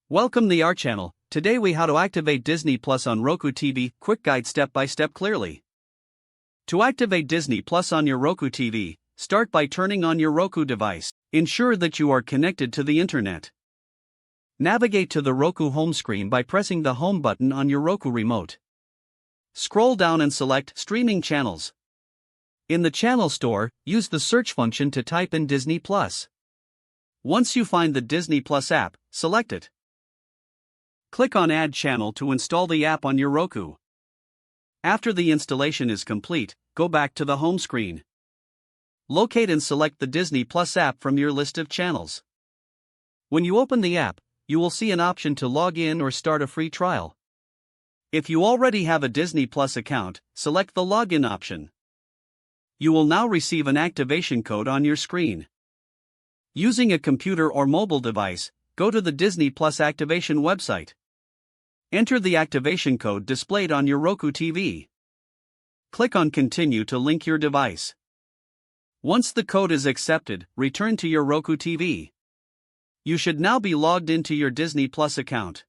Welcome to our channel. Today we how to activate Disney Plus on Roku TV. Quick guide step by step clearly. To activate Disney Plus on your Roku TV, start by turning on your Roku device. Ensure that you are connected to the internet. Navigate to the Roku home screen by pressing the home button on your Roku remote. Scroll down and select Streaming Channels. In the channel store, use the search function to type in Disney Plus. Once you find the Disney Plus app, select it. Click on Add Channel to install the app on your Roku. After the installation is complete, go back to the home screen. Locate and select the Disney Plus app from your list of channels. When you open the app, you will see an option to log in or start a free trial. If you already have a Disney Plus account, select the login option. You will now receive an activation code on your screen. Using a computer or mobile device, go to the Disney Plus activation website. Enter the activation code displayed on your Roku TV. Click on Continue to link your device. Once the code is accepted, return to your Roku TV. You should now be logged into your Disney Plus account.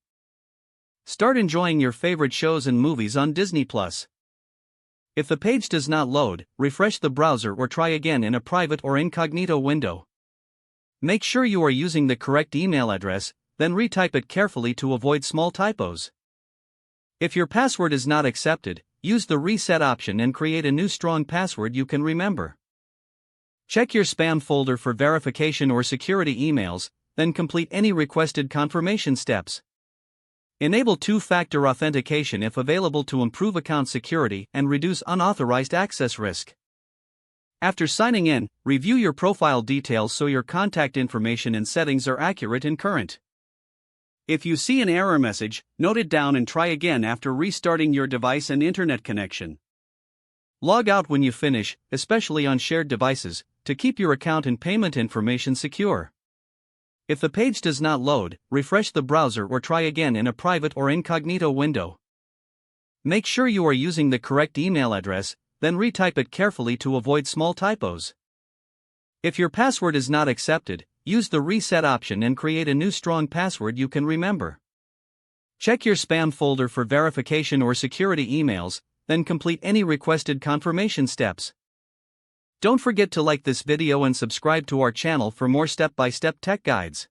Start enjoying your favorite shows and movies on Disney Plus. If the page does not load, refresh the browser or try again in a private or incognito window. Make sure you are using the correct email address, then retype it carefully to avoid small typos. If your password is not accepted, use the reset option and create a new strong password you can remember. Check your spam folder for verification or security emails, then complete any requested confirmation steps. Enable two-factor authentication if available to improve account security and reduce unauthorized access risk. After signing in, review your profile details so your contact information and settings are accurate and current. If you see an error message, note it down and try again after restarting your device and internet connection. Log out when you finish, especially on shared devices, to keep your account and payment information secure. If the page does not load, refresh the browser or try again in a private or incognito window. Make sure you are using the correct email address, then retype it carefully to avoid small typos. If your password is not accepted, use the reset option and create a new strong password you can remember. Check your spam folder for verification or security emails, then complete any requested confirmation steps. Don't forget to like this video and subscribe to our channel for more step-by-step tech guides.